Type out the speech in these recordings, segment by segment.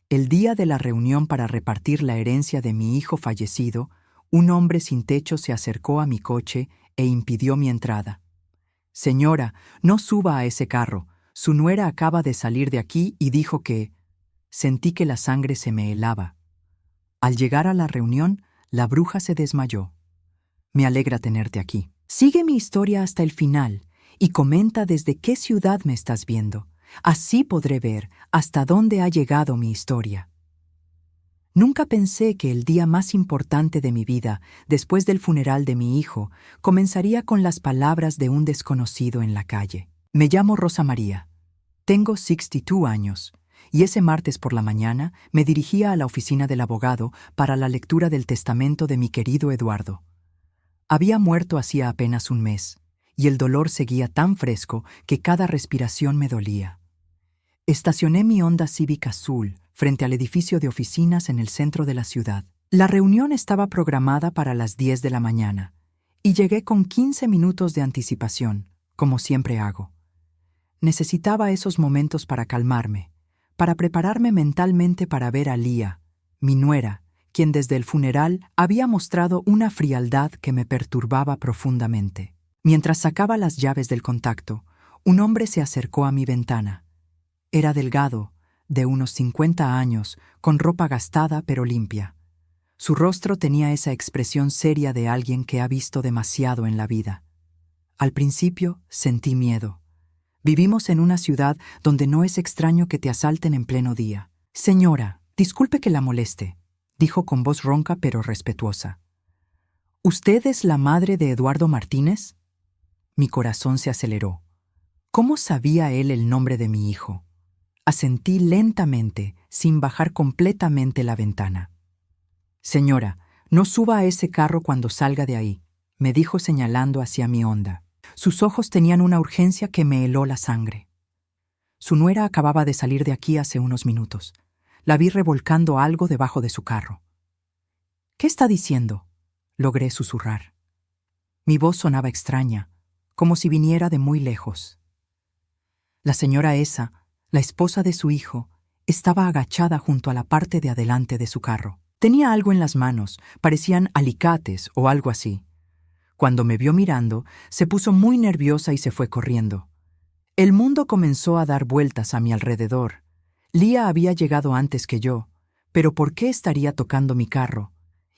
El día de la reunión para repartir la herencia de mi hijo fallecido, un hombre sin techo se acercó a mi coche e impidió mi entrada. «Señora, no suba a ese carro. Su nuera acaba de salir de aquí y dijo que...». Sentí que la sangre se me helaba. Al llegar a la reunión, la bruja se desmayó. «Me alegra tenerte aquí. Sigue mi historia hasta el final y comenta desde qué ciudad me estás viendo. Así podré ver hasta dónde ha llegado mi historia». Nunca pensé que el día más importante de mi vida, después del funeral de mi hijo, comenzaría con las palabras de un desconocido en la calle. Me llamo Rosa María. Tengo 62 años, y ese martes por la mañana me dirigía a la oficina del abogado para la lectura del testamento de mi querido Eduardo. Había muerto hacía apenas un mes, y el dolor seguía tan fresco que cada respiración me dolía. Estacioné mi Honda Civic azul frente al edificio de oficinas en el centro de la ciudad. La reunión estaba programada para las 10 de la mañana, y llegué con 15 minutos de anticipación, como siempre hago. Necesitaba esos momentos para calmarme, para prepararme mentalmente para ver a Lía, mi nuera, quien desde el funeral había mostrado una frialdad que me perturbaba profundamente. Mientras sacaba las llaves del contacto, un hombre se acercó a mi ventana. Era delgado, de unos 50 años, con ropa gastada pero limpia. Su rostro tenía esa expresión seria de alguien que ha visto demasiado en la vida. Al principio sentí miedo. Vivimos en una ciudad donde no es extraño que te asalten en pleno día. «Señora, disculpe que la moleste», dijo con voz ronca pero respetuosa. «¿Usted es la madre de Eduardo Martínez?». Mi corazón se aceleró. ¿Cómo sabía él el nombre de mi hijo? Asentí lentamente, sin bajar completamente la ventana. «Señora, no suba a ese carro cuando salga de ahí», me dijo señalando hacia mi Honda. Sus ojos tenían una urgencia que me heló la sangre. Su nuera acababa de salir de aquí hace unos minutos. La vi revolcando algo debajo de su carro. «¿Qué está diciendo?», logré susurrar. Mi voz sonaba extraña, como si viniera de muy lejos. La señora esa, la esposa de su hijo, estaba agachada junto a la parte de adelante de su carro. Tenía algo en las manos, parecían alicates o algo así. Cuando me vio mirando, se puso muy nerviosa y se fue corriendo. El mundo comenzó a dar vueltas a mi alrededor. Lía había llegado antes que yo, pero ¿por qué estaría tocando mi carro?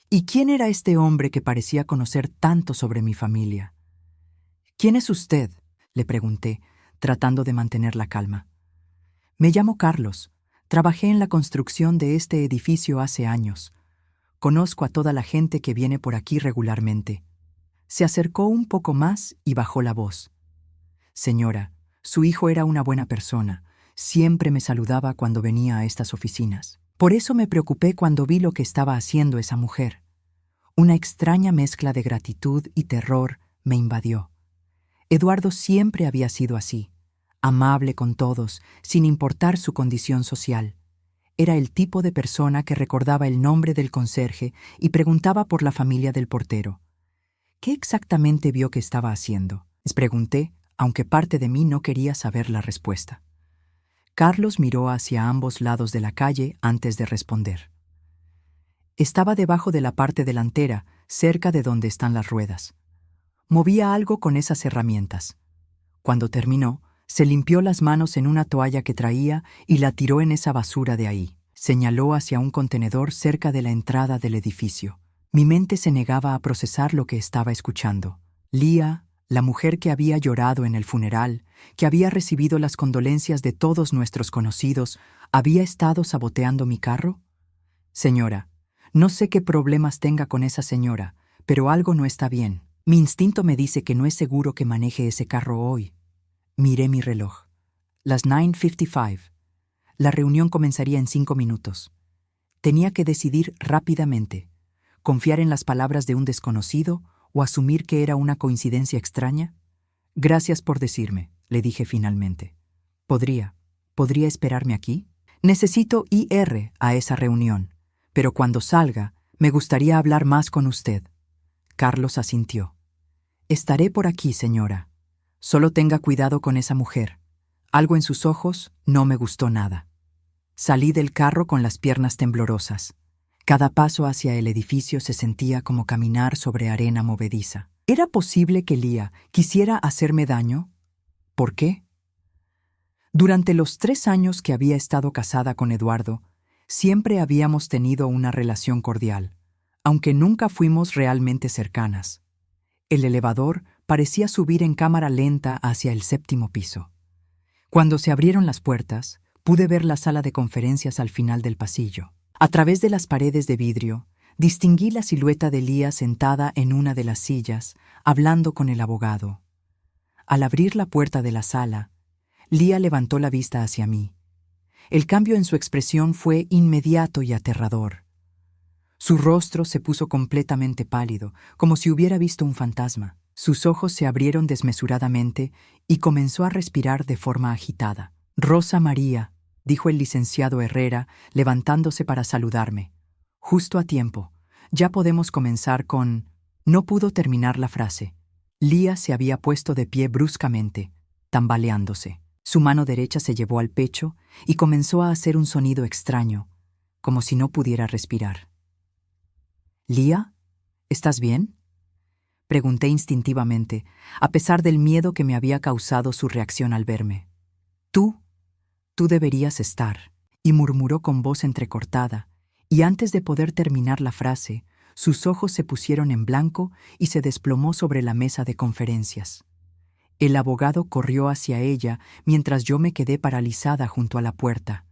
¿Y quién era este hombre que parecía conocer tanto sobre mi familia? «¿Quién es usted?», le pregunté, tratando de mantener la calma. «Me llamo Carlos. Trabajé en la construcción de este edificio hace años. Conozco a toda la gente que viene por aquí regularmente». Se acercó un poco más y bajó la voz. «Señora, su hijo era una buena persona. Siempre me saludaba cuando venía a estas oficinas. Por eso me preocupé cuando vi lo que estaba haciendo esa mujer. Una extraña mezcla de gratitud y terror me invadió. Eduardo siempre había sido así, amable con todos, sin importar su condición social. Era el tipo de persona que recordaba el nombre del conserje y preguntaba por la familia del portero. ¿Qué exactamente vio que estaba haciendo?, les pregunté, aunque parte de mí no quería saber la respuesta. Carlos miró hacia ambos lados de la calle antes de responder. Estaba debajo de la parte delantera, cerca de donde están las ruedas. Movía algo con esas herramientas. Cuando terminó, se limpió las manos en una toalla que traía y la tiró en esa basura de ahí. Señaló hacia un contenedor cerca de la entrada del edificio. Mi mente se negaba a procesar lo que estaba escuchando. Lía, la mujer que había llorado en el funeral, que había recibido las condolencias de todos nuestros conocidos, ¿había estado saboteando mi carro? «Señora, no sé qué problemas tenga con esa señora, pero algo no está bien. Mi instinto me dice que no es seguro que maneje ese carro hoy». Miré mi reloj. Las 9:55. La reunión comenzaría en 5 minutos. Tenía que decidir rápidamente. ¿Confiar en las palabras de un desconocido o asumir que era una coincidencia extraña? «Gracias por decirme», le dije finalmente. ¿Podría esperarme aquí? Necesito ir a esa reunión, pero cuando salga, me gustaría hablar más con usted». Carlos asintió. «Estaré por aquí, señora. Solo tenga cuidado con esa mujer. Algo en sus ojos no me gustó nada». Salí del carro con las piernas temblorosas. Cada paso hacia el edificio se sentía como caminar sobre arena movediza. ¿Era posible que Lía quisiera hacerme daño? ¿Por qué? Durante los 3 años que había estado casada con Eduardo, siempre habíamos tenido una relación cordial, aunque nunca fuimos realmente cercanas. El elevador parecía subir en cámara lenta hacia el 7º piso. Cuando se abrieron las puertas, pude ver la sala de conferencias al final del pasillo. A través de las paredes de vidrio, distinguí la silueta de Lía sentada en una de las sillas, hablando con el abogado. Al abrir la puerta de la sala, Lía levantó la vista hacia mí. El cambio en su expresión fue inmediato y aterrador. Su rostro se puso completamente pálido, como si hubiera visto un fantasma. Sus ojos se abrieron desmesuradamente y comenzó a respirar de forma agitada. «Rosa María», dijo el licenciado Herrera, levantándose para saludarme. «Justo a tiempo. Ya podemos comenzar con...». No pudo terminar la frase. Lía se había puesto de pie bruscamente, tambaleándose. Su mano derecha se llevó al pecho y comenzó a hacer un sonido extraño, como si no pudiera respirar. «Lía, ¿estás bien?», pregunté instintivamente, a pesar del miedo que me había causado su reacción al verme. Tú deberías estar», y murmuró con voz entrecortada, y antes de poder terminar la frase, sus ojos se pusieron en blanco y se desplomó sobre la mesa de conferencias. El abogado corrió hacia ella mientras yo me quedé paralizada junto a la puerta.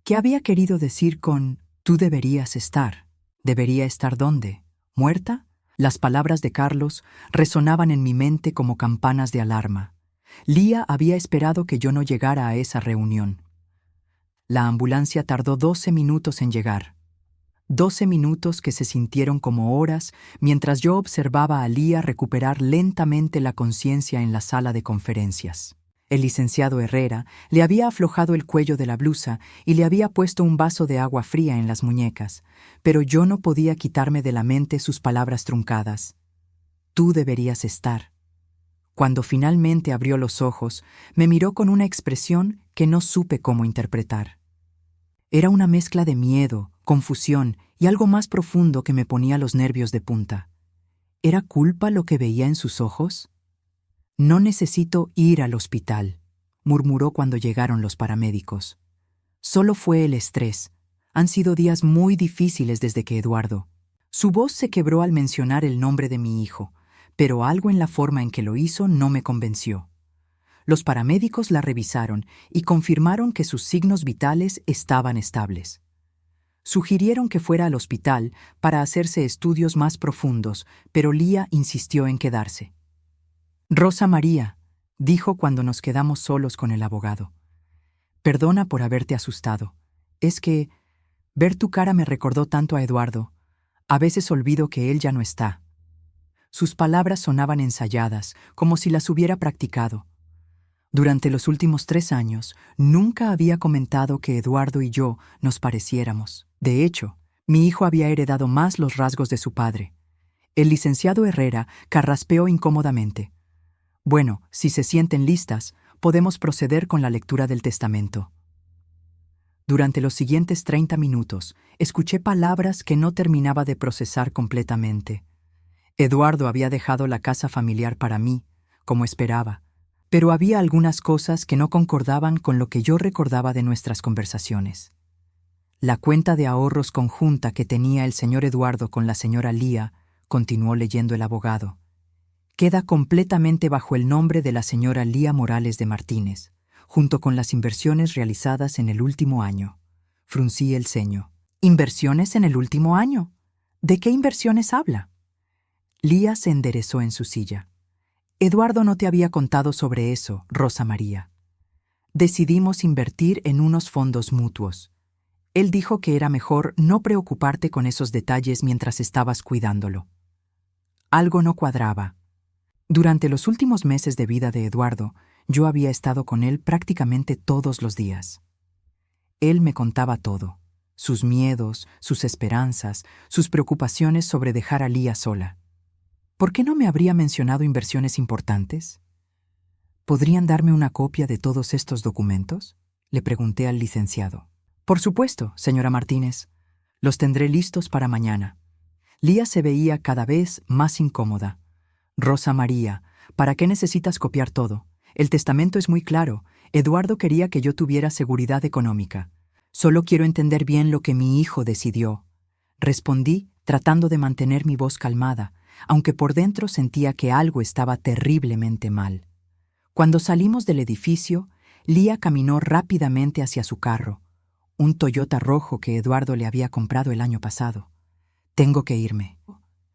¿Qué había querido decir con «tú deberías estar»? ¿Debería estar dónde? ¿Muerta? Las palabras de Carlos resonaban en mi mente como campanas de alarma. Lía había esperado que yo no llegara a esa reunión. La ambulancia tardó 12 minutos en llegar. 12 minutos que se sintieron como horas mientras yo observaba a Lía recuperar lentamente la conciencia en la sala de conferencias. El licenciado Herrera le había aflojado el cuello de la blusa y le había puesto un vaso de agua fría en las muñecas, pero yo no podía quitarme de la mente sus palabras truncadas. «Tú deberías estar». Cuando finalmente abrió los ojos, me miró con una expresión que no supe cómo interpretar. Era una mezcla de miedo, confusión y algo más profundo que me ponía los nervios de punta. ¿Era culpa lo que veía en sus ojos? «No necesito ir al hospital», murmuró cuando llegaron los paramédicos. «Solo fue el estrés. Han sido días muy difíciles desde que Eduardo». Su voz se quebró al mencionar el nombre de mi hijo, pero algo en la forma en que lo hizo no me convenció. Los paramédicos la revisaron y confirmaron que sus signos vitales estaban estables. Sugirieron que fuera al hospital para hacerse estudios más profundos, pero Lía insistió en quedarse. «Rosa María», dijo cuando nos quedamos solos con el abogado. «Perdona por haberte asustado. Es que ver tu cara me recordó tanto a Eduardo. A veces olvido que él ya no está». Sus palabras sonaban ensayadas, como si las hubiera practicado. Durante los últimos 3 años, nunca había comentado que Eduardo y yo nos pareciéramos. De hecho, mi hijo había heredado más los rasgos de su padre. El licenciado Herrera carraspeó incómodamente. «Bueno, si se sienten listas, podemos proceder con la lectura del testamento». Durante los siguientes 30 minutos, escuché palabras que no terminaba de procesar completamente. Eduardo había dejado la casa familiar para mí, como esperaba, pero había algunas cosas que no concordaban con lo que yo recordaba de nuestras conversaciones. La cuenta de ahorros conjunta que tenía el señor Eduardo con la señora Lía, continuó leyendo el abogado, queda completamente bajo el nombre de la señora Lía Morales de Martínez, junto con las inversiones realizadas en el último año. Fruncí el ceño. «¿Inversiones en el último año? ¿De qué inversiones habla?». Lía se enderezó en su silla. «Eduardo no te había contado sobre eso, Rosa María. Decidimos invertir en unos fondos mutuos. Él dijo que era mejor no preocuparte con esos detalles mientras estabas cuidándolo». Algo no cuadraba. Durante los últimos meses de vida de Eduardo, yo había estado con él prácticamente todos los días. Él me contaba todo, sus miedos, sus esperanzas, sus preocupaciones sobre dejar a Lía sola. ¿Por qué no me habría mencionado inversiones importantes? ¿Podrían darme una copia de todos estos documentos?, le pregunté al licenciado. Por supuesto, señora Martínez. Los tendré listos para mañana. Lía se veía cada vez más incómoda. Rosa María, ¿para qué necesitas copiar todo? El testamento es muy claro. Eduardo quería que yo tuviera seguridad económica. Solo quiero entender bien lo que mi hijo decidió. Respondí, tratando de mantener mi voz calmada, aunque por dentro sentía que algo estaba terriblemente mal. Cuando salimos del edificio, Lía caminó rápidamente hacia su carro, un Toyota rojo que Eduardo le había comprado el año pasado. Tengo que irme.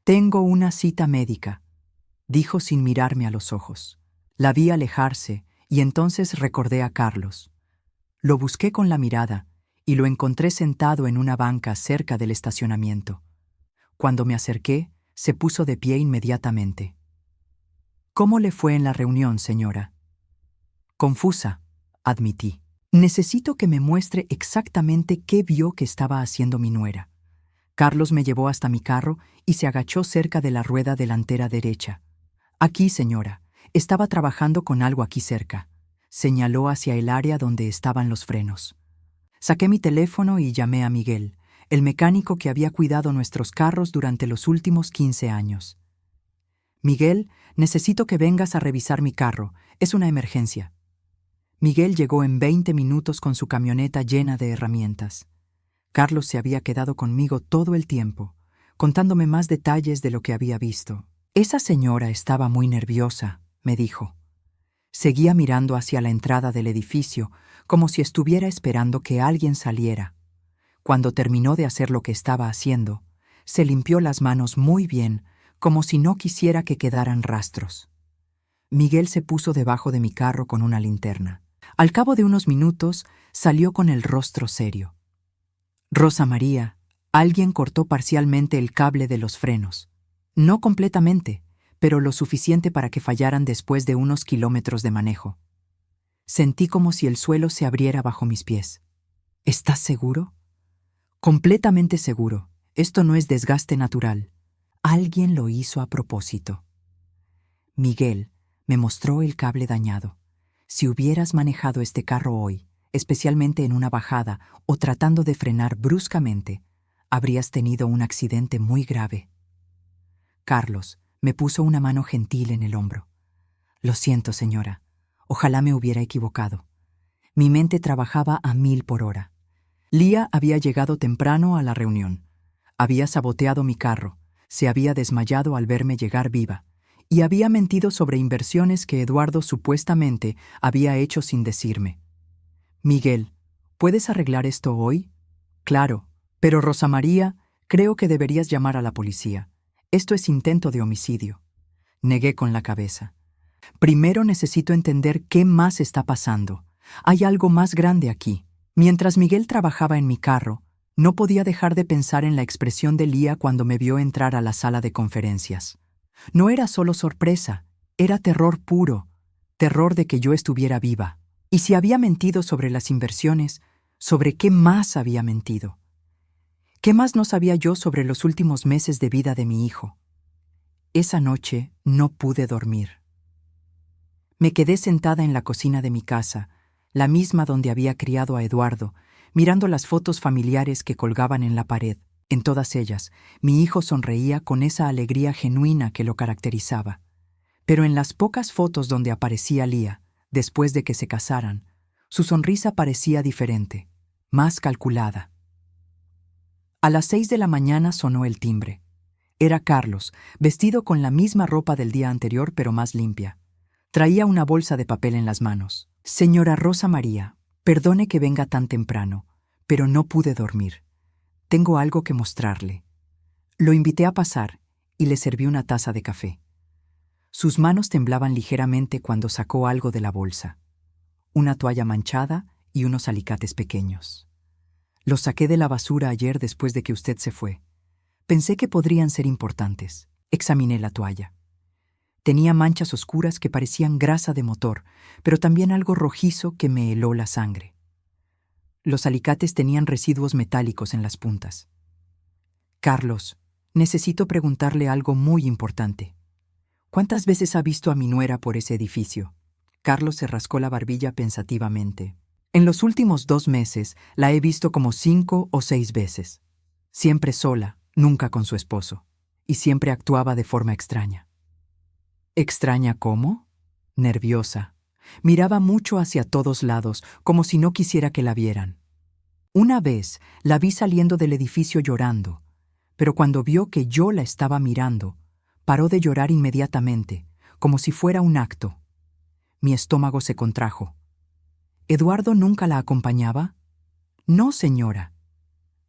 Tengo una cita médica, dijo sin mirarme a los ojos. La vi alejarse y entonces recordé a Carlos. Lo busqué con la mirada y lo encontré sentado en una banca cerca del estacionamiento. Cuando me acerqué, se puso de pie inmediatamente. ¿Cómo le fue en la reunión, señora? Confusa, admití. Necesito que me muestre exactamente qué vio que estaba haciendo mi nuera. Carlos me llevó hasta mi carro y se agachó cerca de la rueda delantera derecha. Aquí, señora, estaba trabajando con algo aquí cerca. Señaló hacia el área donde estaban los frenos. Saqué mi teléfono y llamé a Miguel, el mecánico que había cuidado nuestros carros durante los últimos 15 años. Miguel, necesito que vengas a revisar mi carro. Es una emergencia. Miguel llegó en 20 minutos con su camioneta llena de herramientas. Carlos se había quedado conmigo todo el tiempo, contándome más detalles de lo que había visto. Esa señora estaba muy nerviosa, me dijo. Seguía mirando hacia la entrada del edificio, como si estuviera esperando que alguien saliera. Cuando terminó de hacer lo que estaba haciendo, se limpió las manos muy bien, como si no quisiera que quedaran rastros. Miguel se puso debajo de mi carro con una linterna. Al cabo de unos minutos, salió con el rostro serio. Rosa María, alguien cortó parcialmente el cable de los frenos. No completamente, pero lo suficiente para que fallaran después de unos kilómetros de manejo. Sentí como si el suelo se abriera bajo mis pies. ¿Estás seguro? Completamente seguro. Esto no es desgaste natural. Alguien lo hizo a propósito. Miguel me mostró el cable dañado. Si hubieras manejado este carro hoy, especialmente en una bajada o tratando de frenar bruscamente, habrías tenido un accidente muy grave. Carlos me puso una mano gentil en el hombro. Lo siento, señora. Ojalá me hubiera equivocado. Mi mente trabajaba a 1000 por hora. Lía había llegado temprano a la reunión. Había saboteado mi carro, se había desmayado al verme llegar viva, y había mentido sobre inversiones que Eduardo supuestamente había hecho sin decirme. Miguel, ¿puedes arreglar esto hoy? Claro, pero Rosa María, creo que deberías llamar a la policía. Esto es intento de homicidio. Negué con la cabeza. Primero necesito entender qué más está pasando. Hay algo más grande aquí. Mientras Miguel trabajaba en mi carro, no podía dejar de pensar en la expresión de Lía cuando me vio entrar a la sala de conferencias. No era solo sorpresa, era terror puro, terror de que yo estuviera viva. Y si había mentido sobre las inversiones, ¿sobre qué más había mentido? ¿Qué más no sabía yo sobre los últimos meses de vida de mi hijo? Esa noche no pude dormir. Me quedé sentada en la cocina de mi casa, la misma donde había criado a Eduardo, mirando las fotos familiares que colgaban en la pared. En todas ellas, mi hijo sonreía con esa alegría genuina que lo caracterizaba. Pero en las pocas fotos donde aparecía Lía, después de que se casaran, su sonrisa parecía diferente, más calculada. A las 6 de la mañana sonó el timbre. Era Carlos, vestido con la misma ropa del día anterior pero más limpia. Traía una bolsa de papel en las manos. Señora Rosa María, perdone que venga tan temprano, pero no pude dormir. Tengo algo que mostrarle. Lo invité a pasar y le serví una taza de café. Sus manos temblaban ligeramente cuando sacó algo de la bolsa. Una toalla manchada y unos alicates pequeños. Los saqué de la basura ayer después de que usted se fue. Pensé que podrían ser importantes. Examiné la toalla. Tenía manchas oscuras que parecían grasa de motor, pero también algo rojizo que me heló la sangre. Los alicates tenían residuos metálicos en las puntas. Carlos, necesito preguntarle algo muy importante. ¿Cuántas veces ha visto a mi nuera por ese edificio? Carlos se rascó la barbilla pensativamente. En los últimos 2 meses la he visto como 5 o 6 veces. Siempre sola, nunca con su esposo. Y siempre actuaba de forma extraña. ¿Extraña cómo? Nerviosa. Miraba mucho hacia todos lados, como si no quisiera que la vieran. Una vez la vi saliendo del edificio llorando, pero cuando vio que yo la estaba mirando, paró de llorar inmediatamente, como si fuera un acto. Mi estómago se contrajo. ¿Eduardo nunca la acompañaba? No, señora.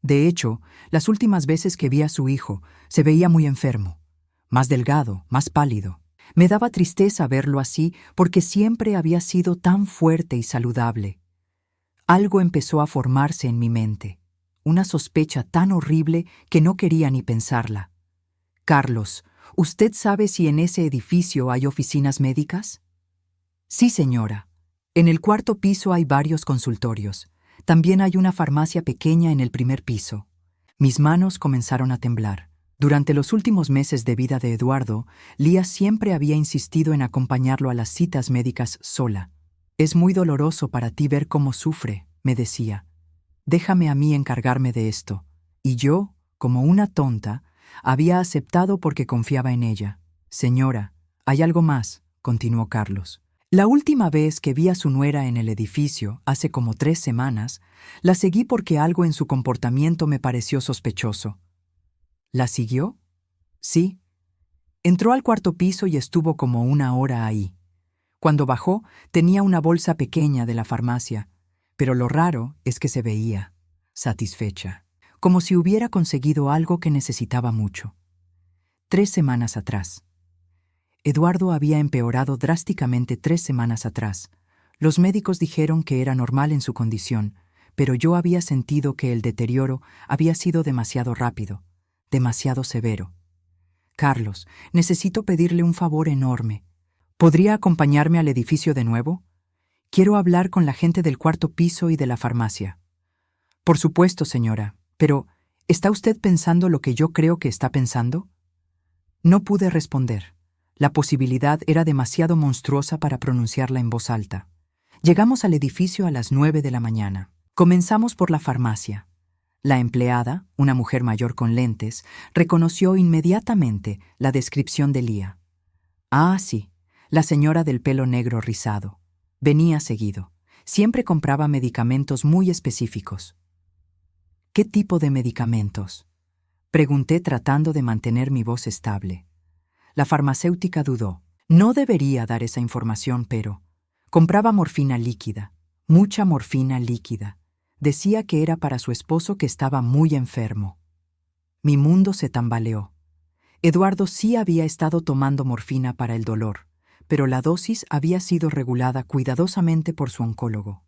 De hecho, las últimas veces que vi a su hijo, se veía muy enfermo, más delgado, más pálido. Me daba tristeza verlo así porque siempre había sido tan fuerte y saludable. Algo empezó a formarse en mi mente, una sospecha tan horrible que no quería ni pensarla. Carlos, ¿usted sabe si en ese edificio hay oficinas médicas? Sí, señora. En el 4.º piso hay varios consultorios. También hay una farmacia pequeña en el 1.er piso. Mis manos comenzaron a temblar. Durante los últimos meses de vida de Eduardo, Lía siempre había insistido en acompañarlo a las citas médicas sola. Es muy doloroso para ti ver cómo sufre, me decía. Déjame a mí encargarme de esto. Y yo, como una tonta, había aceptado porque confiaba en ella. Señora, hay algo más, continuó Carlos. La última vez que vi a su nuera en el edificio, hace como 3 semanas, la seguí porque algo en su comportamiento me pareció sospechoso. ¿La siguió? Sí. Entró al 4.º piso y estuvo como 1 hora ahí. Cuando bajó, tenía una bolsa pequeña de la farmacia, pero lo raro es que se veía satisfecha, como si hubiera conseguido algo que necesitaba mucho. 3 semanas atrás. Eduardo había empeorado drásticamente 3 semanas atrás. Los médicos dijeron que era normal en su condición, pero yo había sentido que el deterioro había sido demasiado rápido, demasiado severo. Carlos, necesito pedirle un favor enorme. ¿Podría acompañarme al edificio de nuevo? Quiero hablar con la gente del 4.º piso y de la farmacia. Por supuesto, señora, pero ¿está usted pensando lo que yo creo que está pensando? No pude responder. La posibilidad era demasiado monstruosa para pronunciarla en voz alta. Llegamos al edificio a las 9 de la mañana. Comenzamos por la farmacia. La empleada, una mujer mayor con lentes, reconoció inmediatamente la descripción de Lía. Ah, sí, la señora del pelo negro rizado. Venía seguido. Siempre compraba medicamentos muy específicos. ¿Qué tipo de medicamentos? Pregunté tratando de mantener mi voz estable. La farmacéutica dudó. No debería dar esa información, pero compraba morfina líquida, mucha morfina líquida. Decía que era para su esposo que estaba muy enfermo. Mi mundo se tambaleó. Eduardo sí había estado tomando morfina para el dolor, pero la dosis había sido regulada cuidadosamente por su oncólogo.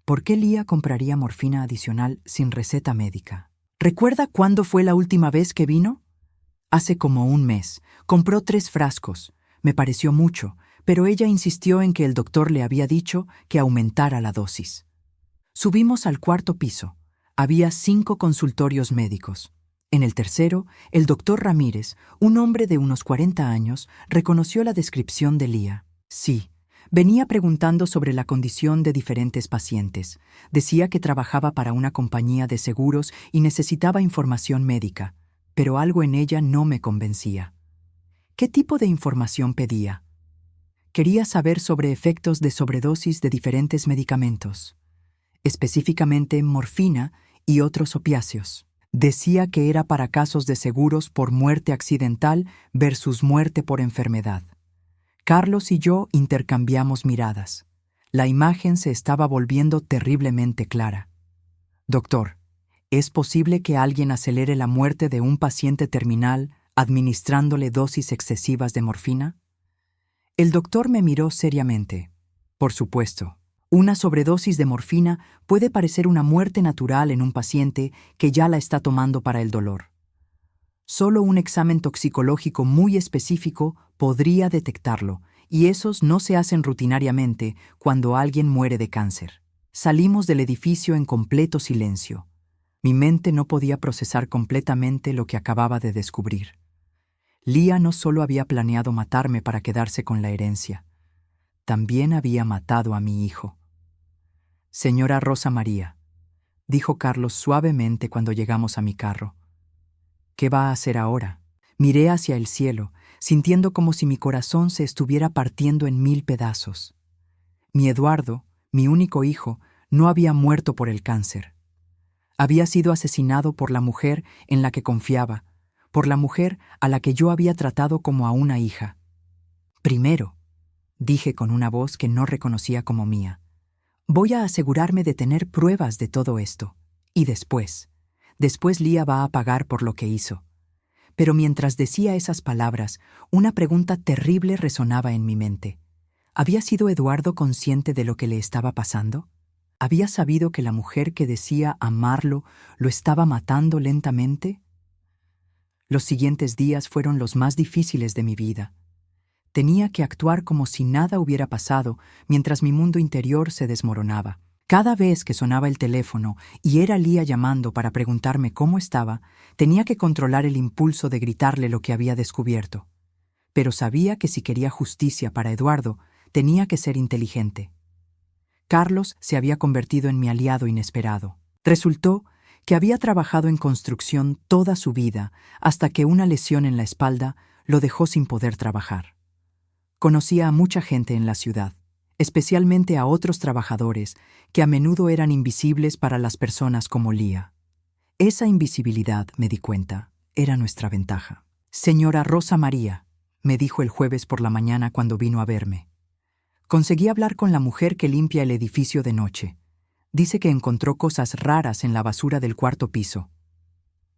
¿Por qué Lía compraría morfina adicional sin receta médica? ¿Recuerda cuándo fue la última vez que vino? Hace como 1 mes. Compró 3 frascos. Me pareció mucho, pero ella insistió en que el doctor le había dicho que aumentara la dosis. Subimos al 4.º piso. Había 5 consultorios médicos. En el tercero, el doctor Ramírez, un hombre de unos 40 años, reconoció la descripción de Lía. Sí, venía preguntando sobre la condición de diferentes pacientes. Decía que trabajaba para una compañía de seguros y necesitaba información médica, pero algo en ella no me convencía. ¿Qué tipo de información pedía? Quería saber sobre efectos de sobredosis de diferentes medicamentos, específicamente morfina y otros opiáceos. Decía que era para casos de seguros por muerte accidental versus muerte por enfermedad. Carlos y yo intercambiamos miradas. La imagen se estaba volviendo terriblemente clara. Doctor, ¿es posible que alguien acelere la muerte de un paciente terminal administrándole dosis excesivas de morfina? El doctor me miró seriamente. Por supuesto. Una sobredosis de morfina puede parecer una muerte natural en un paciente que ya la está tomando para el dolor. Solo un examen toxicológico muy específico podría detectarlo, y esos no se hacen rutinariamente cuando alguien muere de cáncer. Salimos del edificio en completo silencio. Mi mente no podía procesar completamente lo que acababa de descubrir. Lía no solo había planeado matarme para quedarse con la herencia, también había matado a mi hijo. Señora Rosa María, dijo Carlos suavemente cuando llegamos a mi carro. ¿Qué va a hacer ahora? Miré hacia el cielo, sintiendo como si mi corazón se estuviera partiendo en 1000 pedazos. Mi Eduardo, mi único hijo, no había muerto por el cáncer. Había sido asesinado por la mujer en la que confiaba, por la mujer a la que yo había tratado como a una hija. Primero, dije con una voz que no reconocía como mía, voy a asegurarme de tener pruebas de todo esto. Y después Lía va a pagar por lo que hizo. Pero mientras decía esas palabras, una pregunta terrible resonaba en mi mente. ¿Había sido Eduardo consciente de lo que le estaba pasando? ¿Había sabido que la mujer que decía amarlo lo estaba matando lentamente? Los siguientes días fueron los más difíciles de mi vida. Tenía que actuar como si nada hubiera pasado mientras mi mundo interior se desmoronaba. Cada vez que sonaba el teléfono y era Lía llamando para preguntarme cómo estaba, tenía que controlar el impulso de gritarle lo que había descubierto. Pero sabía que si quería justicia para Eduardo, tenía que ser inteligente. Carlos se había convertido en mi aliado inesperado. Resultó que había trabajado en construcción toda su vida hasta que una lesión en la espalda lo dejó sin poder trabajar. Conocía a mucha gente en la ciudad, especialmente a otros trabajadores que a menudo eran invisibles para las personas como Lía. Esa invisibilidad, me di cuenta, era nuestra ventaja. Señora Rosa María, me dijo el jueves por la mañana cuando vino a verme. Conseguí hablar con la mujer que limpia el edificio de noche. Dice que encontró cosas raras en la basura del 4º piso.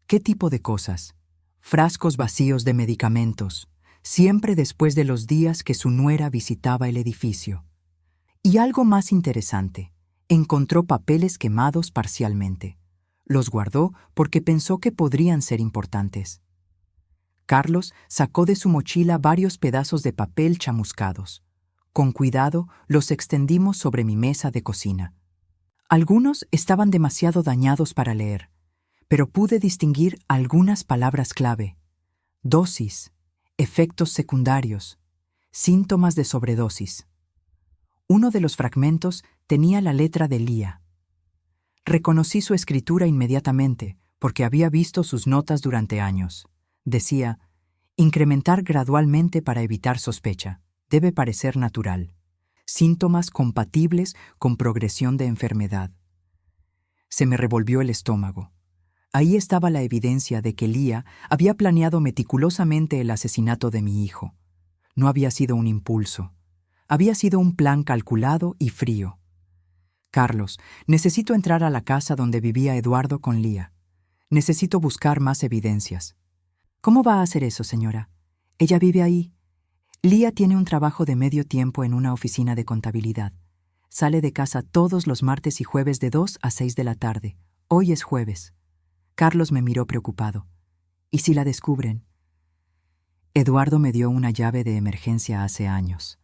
¿Qué tipo de cosas? Frascos vacíos de medicamentos, siempre después de los días que su nuera visitaba el edificio. Y algo más interesante, encontró papeles quemados parcialmente. Los guardó porque pensó que podrían ser importantes. Carlos sacó de su mochila varios pedazos de papel chamuscados. Con cuidado los extendimos sobre mi mesa de cocina. Algunos estaban demasiado dañados para leer, pero pude distinguir algunas palabras clave: dosis, efectos secundarios, síntomas de sobredosis. Uno de los fragmentos tenía la letra de Lía. Reconocí su escritura inmediatamente porque había visto sus notas durante años. Decía: incrementar gradualmente para evitar sospecha. Debe parecer natural. Síntomas compatibles con progresión de enfermedad. Se me revolvió el estómago. Ahí estaba la evidencia de que Lía había planeado meticulosamente el asesinato de mi hijo. No había sido un impulso. Había sido un plan calculado y frío. Carlos, necesito entrar a la casa donde vivía Eduardo con Lía. Necesito buscar más evidencias. ¿Cómo va a hacer eso, señora? Ella vive ahí. Lía tiene un trabajo de medio tiempo en una oficina de contabilidad. Sale de casa todos los martes y jueves de 2 a 6 de la tarde. Hoy es jueves. Carlos me miró preocupado. ¿Y si la descubren? Eduardo me dio una llave de emergencia hace años.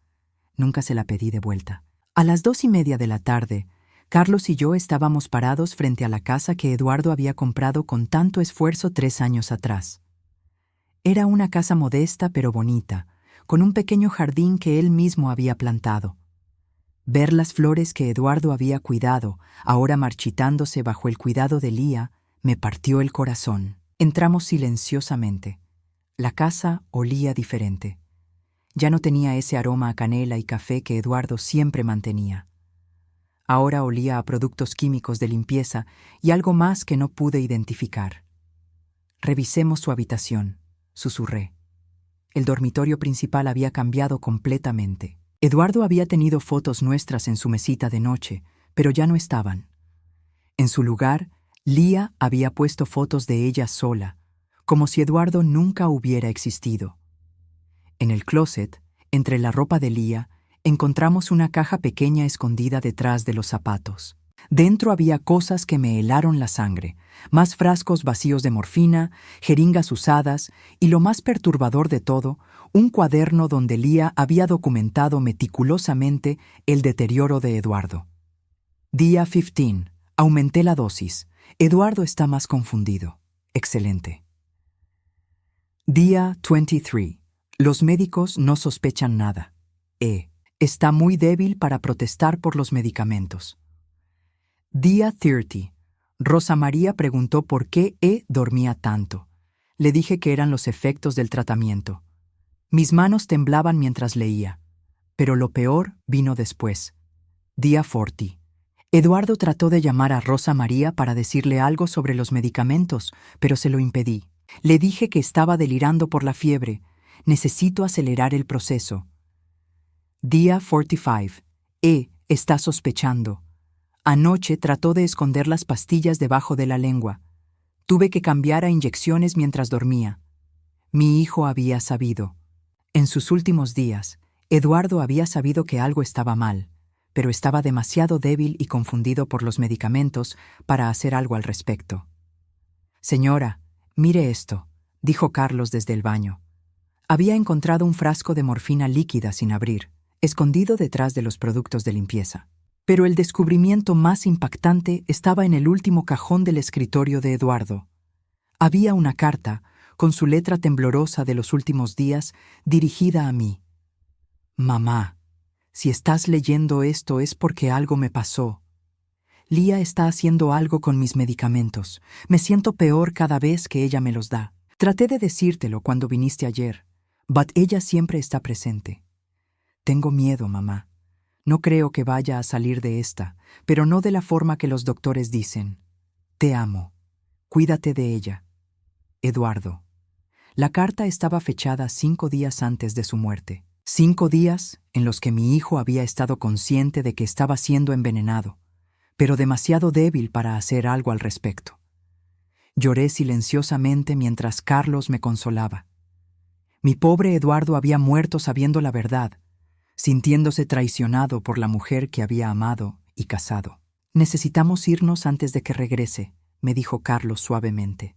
Nunca se la pedí de vuelta. A las 2:30 de la tarde, Carlos y yo estábamos parados frente a la casa que Eduardo había comprado con tanto esfuerzo 3 años atrás. Era una casa modesta pero bonita, con un pequeño jardín que él mismo había plantado. Ver las flores que Eduardo había cuidado, ahora marchitándose bajo el cuidado de Lía, me partió el corazón. Entramos silenciosamente. La casa olía diferente. Ya no tenía ese aroma a canela y café que Eduardo siempre mantenía. Ahora olía a productos químicos de limpieza y algo más que no pude identificar. Revisemos su habitación, susurré. El dormitorio principal había cambiado completamente. Eduardo había tenido fotos nuestras en su mesita de noche, pero ya no estaban. En su lugar, Lía había puesto fotos de ella sola, como si Eduardo nunca hubiera existido. En el closet, entre la ropa de Lía, encontramos una caja pequeña escondida detrás de los zapatos. Dentro había cosas que me helaron la sangre, más frascos vacíos de morfina, jeringas usadas y, lo más perturbador de todo, un cuaderno donde Lía había documentado meticulosamente el deterioro de Eduardo. Día 15. Aumenté la dosis. Eduardo está más confundido. Excelente. Día 23. Los médicos no sospechan nada. Está muy débil para protestar por los medicamentos. Día 30. Rosa María preguntó por qué dormía tanto. Le dije que eran los efectos del tratamiento. Mis manos temblaban mientras leía. Pero lo peor vino después. Día 40. Eduardo trató de llamar a Rosa María para decirle algo sobre los medicamentos, pero se lo impedí. Le dije que estaba delirando por la fiebre. Necesito acelerar el proceso. Día 45. Está sospechando. Anoche trató de esconder las pastillas debajo de la lengua. Tuve que cambiar a inyecciones mientras dormía. Mi hijo había sabido. En sus últimos días, Eduardo había sabido que algo estaba mal, pero estaba demasiado débil y confundido por los medicamentos para hacer algo al respecto. Señora, mire esto, dijo Carlos desde el baño. Había encontrado un frasco de morfina líquida sin abrir, escondido detrás de los productos de limpieza. Pero el descubrimiento más impactante estaba en el último cajón del escritorio de Eduardo. Había una carta, con su letra temblorosa de los últimos días, dirigida a mí. Mamá, si estás leyendo esto es porque algo me pasó. Lía está haciendo algo con mis medicamentos. Me siento peor cada vez que ella me los da. Traté de decírtelo cuando viniste ayer, but ella siempre está presente. Tengo miedo, mamá. No creo que vaya a salir de esta, pero no de la forma que los doctores dicen. Te amo. Cuídate de ella. Eduardo. La carta estaba fechada 5 días antes de su muerte. 5 días en los que mi hijo había estado consciente de que estaba siendo envenenado, pero demasiado débil para hacer algo al respecto. Lloré silenciosamente mientras Carlos me consolaba. Mi pobre Eduardo había muerto sabiendo la verdad, sintiéndose traicionado por la mujer que había amado y casado. Necesitamos irnos antes de que regrese, me dijo Carlos suavemente.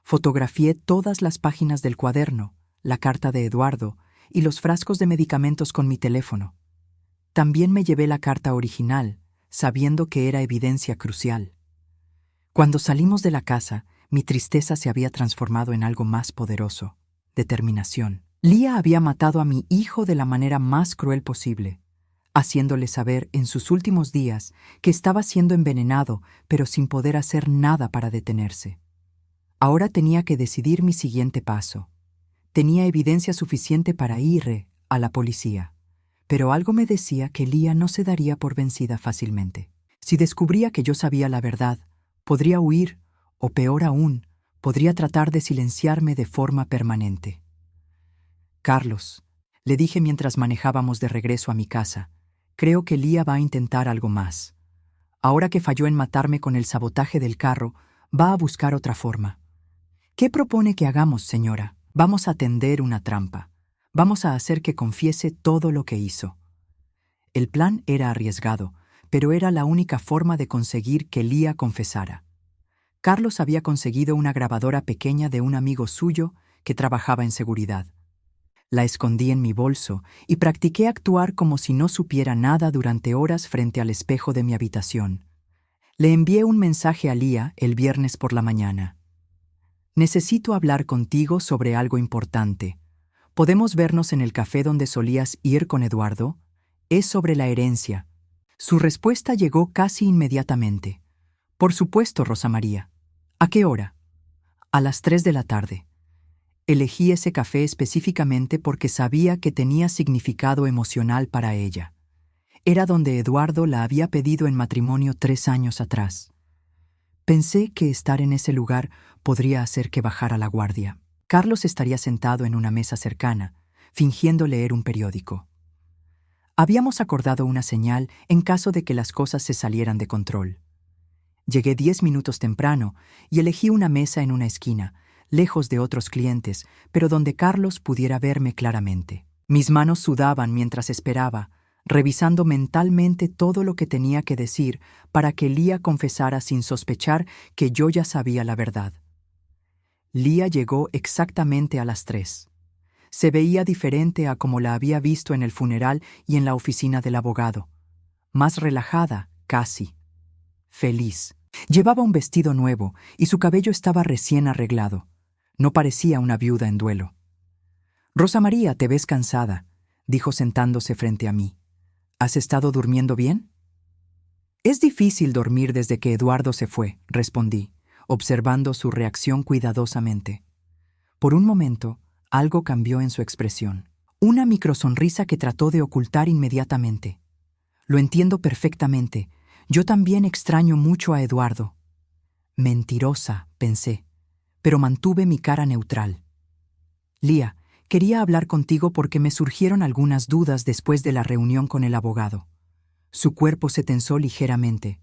Fotografié todas las páginas del cuaderno, la carta de Eduardo y los frascos de medicamentos con mi teléfono. También me llevé la carta original, sabiendo que era evidencia crucial. Cuando salimos de la casa, mi tristeza se había transformado en algo más poderoso: determinación. Lía había matado a mi hijo de la manera más cruel posible, haciéndole saber en sus últimos días que estaba siendo envenenado, pero sin poder hacer nada para detenerse. Ahora tenía que decidir mi siguiente paso. Tenía evidencia suficiente para ir a la policía, pero algo me decía que Lía no se daría por vencida fácilmente. Si descubría que yo sabía la verdad, podría huir, o peor aún, podría tratar de silenciarme de forma permanente. Carlos, le dije mientras manejábamos de regreso a mi casa, creo que Lía va a intentar algo más. Ahora que falló en matarme con el sabotaje del carro, va a buscar otra forma. ¿Qué propone que hagamos, señora? Vamos a tender una trampa. Vamos a hacer que confiese todo lo que hizo. El plan era arriesgado, pero era la única forma de conseguir que Lía confesara. Carlos había conseguido una grabadora pequeña de un amigo suyo que trabajaba en seguridad. La escondí en mi bolso y practiqué actuar como si no supiera nada durante horas frente al espejo de mi habitación. Le envié un mensaje a Lía el viernes por la mañana. Necesito hablar contigo sobre algo importante. ¿Podemos vernos en el café donde solías ir con Eduardo? Es sobre la herencia. Su respuesta llegó casi inmediatamente. Por supuesto, Rosa María. ¿A qué hora? A las 3 de la tarde. Elegí ese café específicamente porque sabía que tenía significado emocional para ella. Era donde Eduardo la había pedido en matrimonio 3 años atrás. Pensé que estar en ese lugar podría hacer que bajara la guardia. Carlos estaría sentado en una mesa cercana, fingiendo leer un periódico. Habíamos acordado una señal en caso de que las cosas se salieran de control. Llegué 10 minutos temprano y elegí una mesa en una esquina, lejos de otros clientes, pero donde Carlos pudiera verme claramente. Mis manos sudaban mientras esperaba, revisando mentalmente todo lo que tenía que decir para que Lía confesara sin sospechar que yo ya sabía la verdad. Lía llegó exactamente a las 3. Se veía diferente a como la había visto en el funeral y en la oficina del abogado. Más relajada, casi. Feliz. Llevaba un vestido nuevo y su cabello estaba recién arreglado. No parecía una viuda en duelo. «Rosa María, te ves cansada», dijo sentándose frente a mí. «¿Has estado durmiendo bien?» Es difícil dormir desde que Eduardo se fue, respondí, observando su reacción cuidadosamente. Por un momento, algo cambió en su expresión. Una microsonrisa que trató de ocultar inmediatamente. Lo entiendo perfectamente. Yo también extraño mucho a Eduardo. Mentirosa, pensé, pero mantuve mi cara neutral. Lía, quería hablar contigo porque me surgieron algunas dudas después de la reunión con el abogado. Su cuerpo se tensó ligeramente.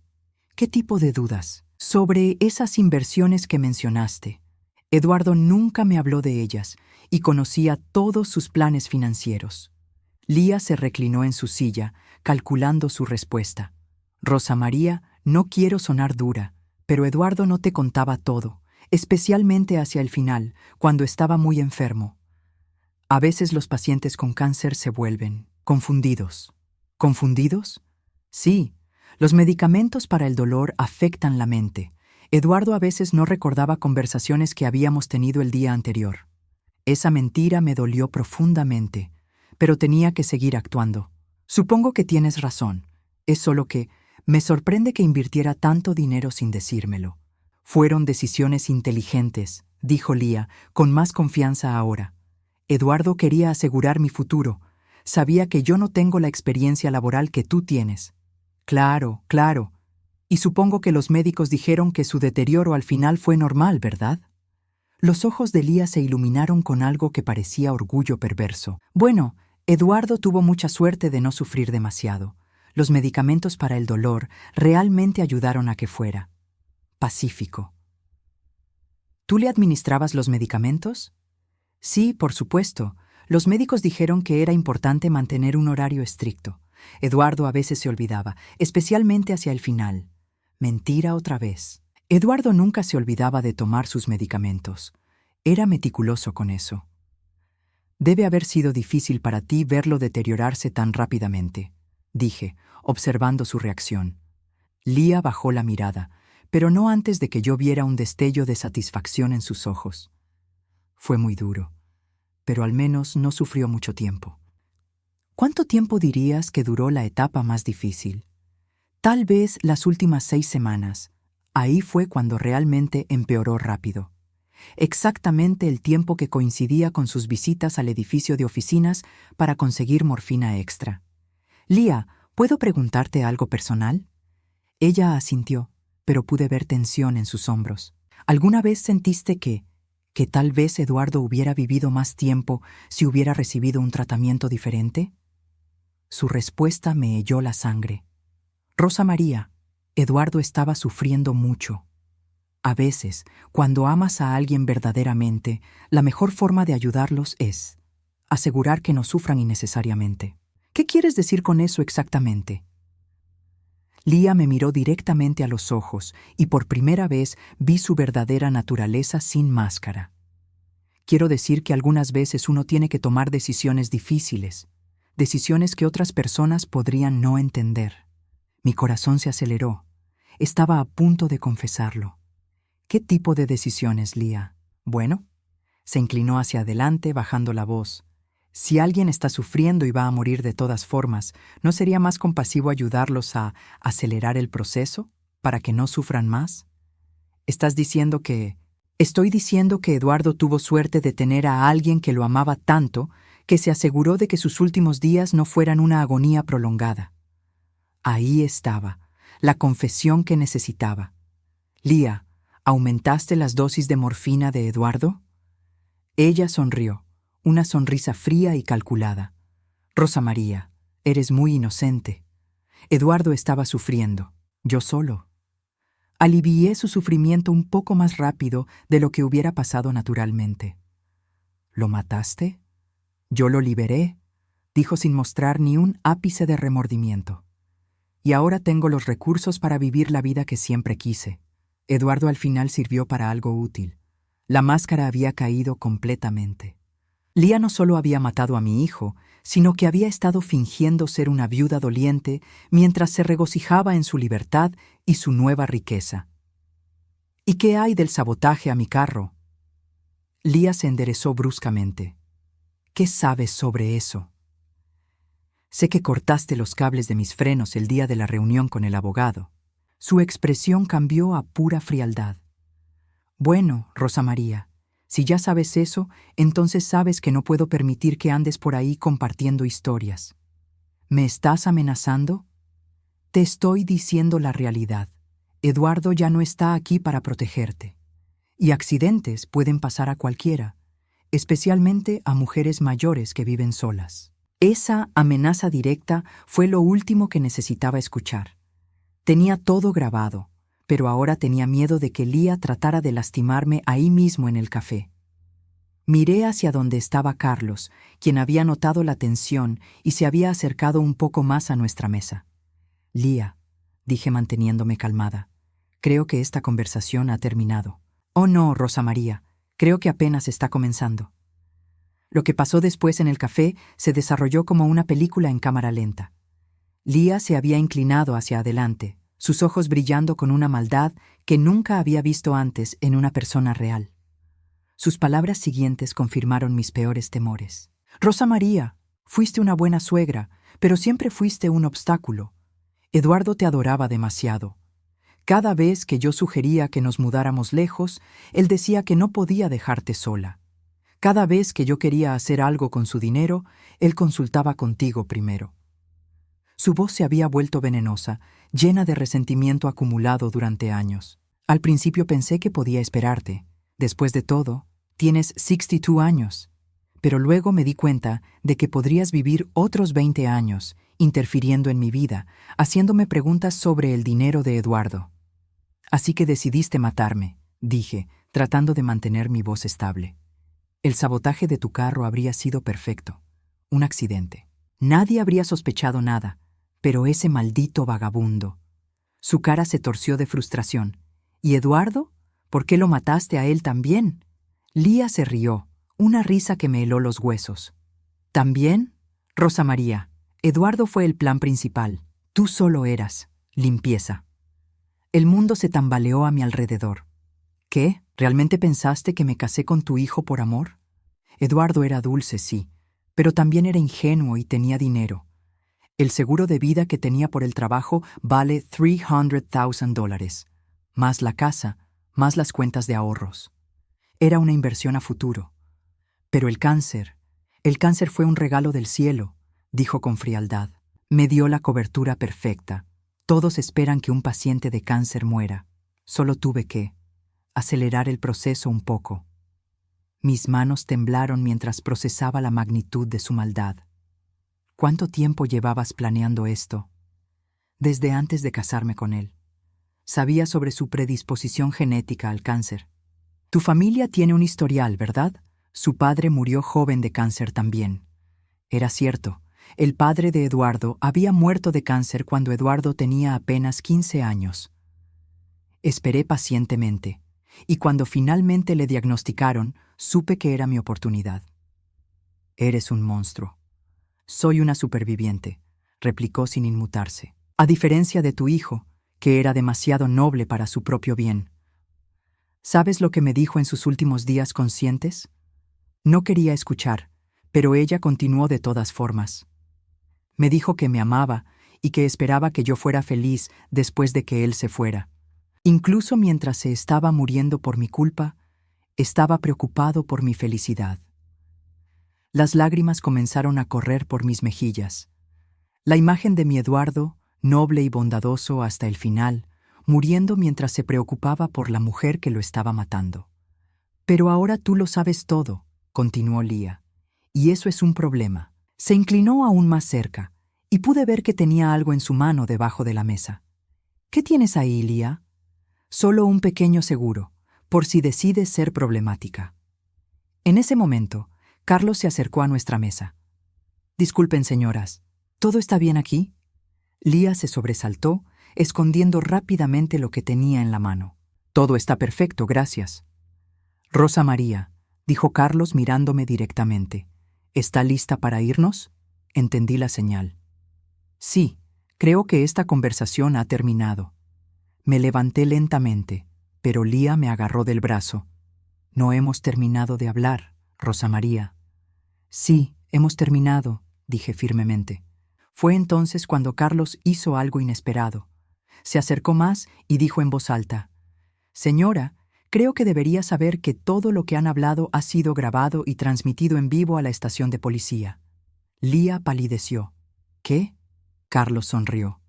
¿Qué tipo de dudas? Sobre esas inversiones que mencionaste. Eduardo nunca me habló de ellas y conocía todos sus planes financieros. Lía se reclinó en su silla, calculando su respuesta. Rosa María, no quiero sonar dura, pero Eduardo no te contaba todo, especialmente hacia el final, cuando estaba muy enfermo. A veces los pacientes con cáncer se vuelven confundidos. ¿Confundidos? Sí, los medicamentos para el dolor afectan la mente. Eduardo a veces no recordaba conversaciones que habíamos tenido el día anterior. Esa mentira me dolió profundamente, pero tenía que seguir actuando. Supongo que tienes razón. Es solo que me sorprende que invirtiera tanto dinero sin decírmelo. Fueron decisiones inteligentes, dijo Lía, con más confianza ahora. Eduardo quería asegurar mi futuro. Sabía que yo no tengo la experiencia laboral que tú tienes. Claro, claro. Y supongo que los médicos dijeron que su deterioro al final fue normal, ¿verdad? Los ojos de Lía se iluminaron con algo que parecía orgullo perverso. Bueno, Eduardo tuvo mucha suerte de no sufrir demasiado. Los medicamentos para el dolor realmente ayudaron a que fuera pacífico. ¿Tú le administrabas los medicamentos? Sí, por supuesto. Los médicos dijeron que era importante mantener un horario estricto. Eduardo a veces se olvidaba, especialmente hacia el final. Mentira otra vez. Eduardo nunca se olvidaba de tomar sus medicamentos. Era meticuloso con eso. Debe haber sido difícil para ti verlo deteriorarse tan rápidamente, dije, observando su reacción. Lía bajó la mirada, pero no antes de que yo viera un destello de satisfacción en sus ojos. Fue muy duro, pero al menos no sufrió mucho tiempo. ¿Cuánto tiempo dirías que duró la etapa más difícil? Tal vez las últimas 6 semanas. Ahí fue cuando realmente empeoró rápido. Exactamente el tiempo que coincidía con sus visitas al edificio de oficinas para conseguir morfina extra. Lía, ¿puedo preguntarte algo personal? Ella asintió, pero pude ver tensión en sus hombros. ¿Alguna vez sentiste que tal vez Eduardo hubiera vivido más tiempo si hubiera recibido un tratamiento diferente? Su respuesta me heló la sangre. Rosa María, Eduardo estaba sufriendo mucho. A veces, cuando amas a alguien verdaderamente, la mejor forma de ayudarlos es asegurar que no sufran innecesariamente. ¿Qué quieres decir con eso exactamente? Lía me miró directamente a los ojos y por primera vez vi su verdadera naturaleza sin máscara. Quiero decir que algunas veces uno tiene que tomar decisiones difíciles, decisiones que otras personas podrían no entender. Mi corazón se aceleró. Estaba a punto de confesarlo. ¿Qué tipo de decisiones, Lía? Bueno, se inclinó hacia adelante, bajando la voz. Si alguien está sufriendo y va a morir de todas formas, ¿no sería más compasivo ayudarlos a acelerar el proceso para que no sufran más? ¿Estás diciendo que... Estoy diciendo que Eduardo tuvo suerte de tener a alguien que lo amaba tanto que se aseguró de que sus últimos días no fueran una agonía prolongada. Ahí estaba, la confesión que necesitaba. Lía, ¿aumentaste las dosis de morfina de Eduardo? Ella sonrió, una sonrisa fría y calculada. Rosa María, eres muy inocente. Eduardo estaba sufriendo, yo solo. Alivié su sufrimiento un poco más rápido de lo que hubiera pasado naturalmente. ¿Lo mataste? Yo lo liberé, dijo sin mostrar ni un ápice de remordimiento. Y ahora tengo los recursos para vivir la vida que siempre quise. Eduardo al final sirvió para algo útil. La máscara había caído completamente. Lía no solo había matado a mi hijo, sino que había estado fingiendo ser una viuda doliente mientras se regocijaba en su libertad y su nueva riqueza. ¿Y qué hay del sabotaje a mi carro? Lía se enderezó bruscamente. ¿Qué sabes sobre eso? Sé que cortaste los cables de mis frenos el día de la reunión con el abogado. Su expresión cambió a pura frialdad. Bueno, Rosa María, si ya sabes eso, entonces sabes que no puedo permitir que andes por ahí compartiendo historias. ¿Me estás amenazando? Te estoy diciendo la realidad. Eduardo ya no está aquí para protegerte. Y accidentes pueden pasar a cualquiera, especialmente a mujeres mayores que viven solas. Esa amenaza directa fue lo último que necesitaba escuchar. Tenía todo grabado, pero ahora tenía miedo de que Lía tratara de lastimarme ahí mismo en el café. Miré hacia donde estaba Carlos, quien había notado la tensión y se había acercado un poco más a nuestra mesa. Lía, dije manteniéndome calmada, creo que esta conversación ha terminado. Oh no, Rosa María, creo que apenas está comenzando. Lo que pasó después en el café se desarrolló como una película en cámara lenta. Lía se había inclinado hacia adelante, sus ojos brillando con una maldad que nunca había visto antes en una persona real. Sus palabras siguientes confirmaron mis peores temores. Rosa María, fuiste una buena suegra, pero siempre fuiste un obstáculo. Eduardo te adoraba demasiado. Cada vez que yo sugería que nos mudáramos lejos, él decía que no podía dejarte sola. Cada vez que yo quería hacer algo con su dinero, él consultaba contigo primero. Su voz se había vuelto venenosa, llena de resentimiento acumulado durante años. Al principio pensé que podía esperarte. Después de todo, tienes 62 años. Pero luego me di cuenta de que podrías vivir otros 20 años, interfiriendo en mi vida, haciéndome preguntas sobre el dinero de Eduardo. Así que decidiste matarme, dije, tratando de mantener mi voz estable. El sabotaje de tu carro habría sido perfecto. Un accidente. Nadie habría sospechado nada, pero ese maldito vagabundo. Su cara se torció de frustración. ¿Y Eduardo? ¿Por qué lo mataste a él también? Lía se rió, una risa que me heló los huesos. ¿También? Rosa María, Eduardo fue el plan principal. Tú solo eras limpieza. El mundo se tambaleó a mi alrededor. ¿Qué? ¿Realmente pensaste que me casé con tu hijo por amor? Eduardo era dulce, sí, pero también era ingenuo y tenía dinero. El seguro de vida que tenía por el trabajo vale $300,000, más la casa, más las cuentas de ahorros. Era una inversión a futuro. Pero el cáncer fue un regalo del cielo, dijo con frialdad. Me dio la cobertura perfecta. Todos esperan que un paciente de cáncer muera. Solo tuve que acelerar el proceso un poco. Mis manos temblaron mientras procesaba la magnitud de su maldad. ¿Cuánto tiempo llevabas planeando esto? Desde antes de casarme con él. Sabía sobre su predisposición genética al cáncer. Tu familia tiene un historial, ¿verdad? Su padre murió joven de cáncer también. Era cierto. El padre de Eduardo había muerto de cáncer cuando Eduardo tenía apenas 15 años. Esperé pacientemente, y cuando finalmente le diagnosticaron, supe que era mi oportunidad. Eres un monstruo. Soy una superviviente, replicó sin inmutarse. A diferencia de tu hijo, que era demasiado noble para su propio bien. ¿Sabes lo que me dijo en sus últimos días conscientes? No quería escuchar, pero ella continuó de todas formas. Me dijo que me amaba y que esperaba que yo fuera feliz después de que él se fuera. Incluso mientras se estaba muriendo por mi culpa, estaba preocupado por mi felicidad. Las lágrimas comenzaron a correr por mis mejillas. La imagen de mi Eduardo, noble y bondadoso hasta el final, muriendo mientras se preocupaba por la mujer que lo estaba matando. Pero ahora tú lo sabes todo, continuó Lía, y eso es un problema. Se inclinó aún más cerca, y pude ver que tenía algo en su mano debajo de la mesa. ¿Qué tienes ahí, Lía? Solo un pequeño seguro, por si decides ser problemática. En ese momento, Carlos se acercó a nuestra mesa. Disculpen, señoras, ¿todo está bien aquí? Lía se sobresaltó, escondiendo rápidamente lo que tenía en la mano. Todo está perfecto, gracias. Rosa María, dijo Carlos mirándome directamente. ¿Está lista para irnos? Entendí la señal. Sí, creo que esta conversación ha terminado. Me levanté lentamente, pero Lía me agarró del brazo. No hemos terminado de hablar, Rosa María. Sí, hemos terminado, dije firmemente. Fue entonces cuando Carlos hizo algo inesperado. Se acercó más y dijo en voz alta: «Señora, creo que debería saber que todo lo que han hablado ha sido grabado y transmitido en vivo a la estación de policía». Lía palideció. «¿Qué?». Carlos sonrió.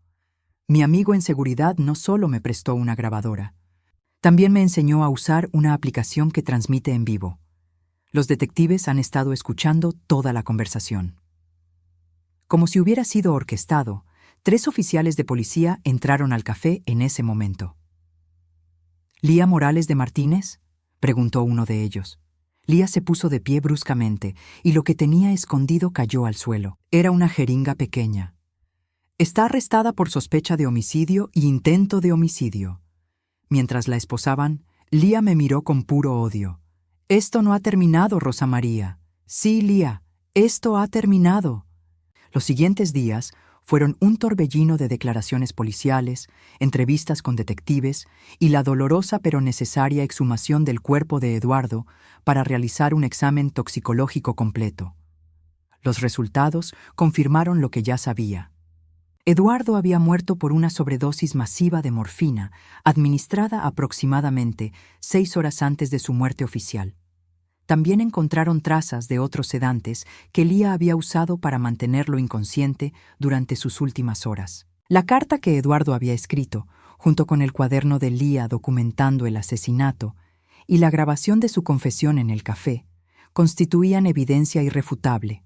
«Mi amigo en seguridad no solo me prestó una grabadora, también me enseñó a usar una aplicación que transmite en vivo. Los detectives han estado escuchando toda la conversación». Como si hubiera sido orquestado, 3 oficiales de policía entraron al café en ese momento. «¿Lía Morales de Martínez?», preguntó uno de ellos. Lía se puso de pie bruscamente y lo que tenía escondido cayó al suelo. Era una jeringa pequeña. «Está arrestada por sospecha de homicidio y intento de homicidio». Mientras la esposaban, Lía me miró con puro odio. «Esto no ha terminado, Rosa María». «Sí, Lía, esto ha terminado». Los siguientes días fueron un torbellino de declaraciones policiales, entrevistas con detectives y la dolorosa pero necesaria exhumación del cuerpo de Eduardo para realizar un examen toxicológico completo. Los resultados confirmaron lo que ya sabía. Eduardo había muerto por una sobredosis masiva de morfina, administrada aproximadamente 6 horas antes de su muerte oficial. También encontraron trazas de otros sedantes que Lía había usado para mantenerlo inconsciente durante sus últimas horas. La carta que Eduardo había escrito, junto con el cuaderno de Lía documentando el asesinato y la grabación de su confesión en el café, constituían evidencia irrefutable.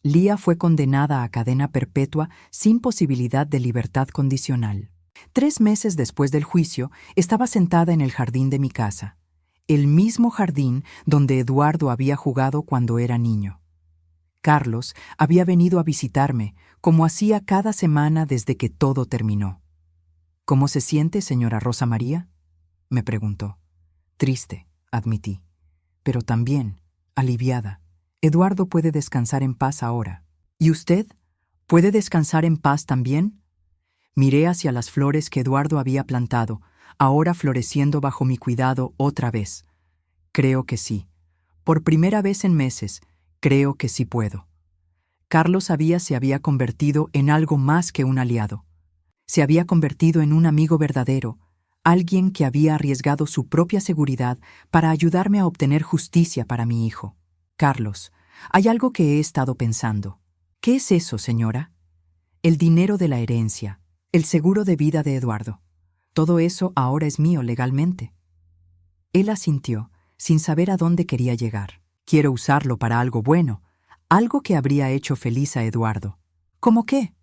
Lía fue condenada a cadena perpetua sin posibilidad de libertad condicional. 3 meses después del juicio, estaba sentada en el jardín de mi casa, el mismo jardín donde Eduardo había jugado cuando era niño. Carlos había venido a visitarme, como hacía cada semana desde que todo terminó. «¿Cómo se siente, señora Rosa María?», me preguntó. «Triste», admití, «pero también aliviada. Eduardo puede descansar en paz ahora». «¿Y usted? ¿Puede descansar en paz también?». Miré hacia las flores que Eduardo había plantado, ahora floreciendo bajo mi cuidado otra vez. «Creo que sí. Por primera vez en meses, creo que sí puedo». Carlos se había convertido en algo más que un aliado. Se había convertido en un amigo verdadero, alguien que había arriesgado su propia seguridad para ayudarme a obtener justicia para mi hijo. «Carlos, hay algo que he estado pensando». «¿Qué es eso, señora?» «El dinero de la herencia, el seguro de vida de Eduardo. Todo eso ahora es mío legalmente». Él asintió, sin saber a dónde quería llegar. «Quiero usarlo para algo bueno, algo que habría hecho feliz a Eduardo». «¿Cómo qué?».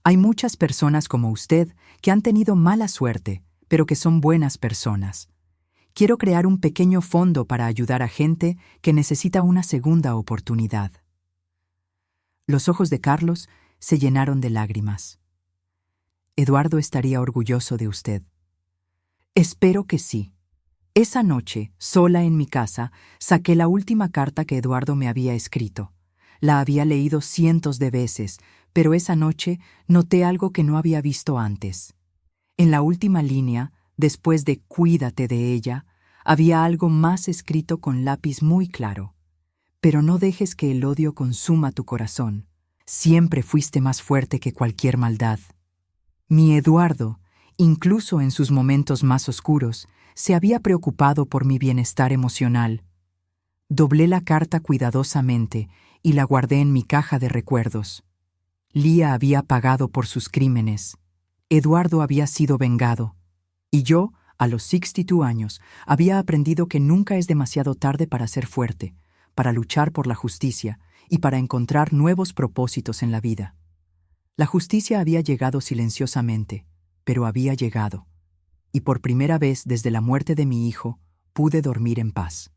«Hay muchas personas como usted que han tenido mala suerte, pero que son buenas personas. Quiero crear un pequeño fondo para ayudar a gente que necesita una segunda oportunidad». Los ojos de Carlos se llenaron de lágrimas. «Eduardo estaría orgulloso de usted». «Espero que sí». Esa noche, sola en mi casa, saqué la última carta que Eduardo me había escrito. La había leído cientos de veces, pero esa noche noté algo que no había visto antes. En la última línea, después de «cuídate de ella», había algo más escrito con lápiz muy claro. «Pero no dejes que el odio consuma tu corazón. Siempre fuiste más fuerte que cualquier maldad». Mi Eduardo, incluso en sus momentos más oscuros, se había preocupado por mi bienestar emocional. Doblé la carta cuidadosamente y la guardé en mi caja de recuerdos. Lía había pagado por sus crímenes. Eduardo había sido vengado. Y yo, a los 62 años, había aprendido que nunca es demasiado tarde para ser fuerte, para luchar por la justicia y para encontrar nuevos propósitos en la vida. La justicia había llegado silenciosamente, pero había llegado. Y por primera vez desde la muerte de mi hijo, pude dormir en paz.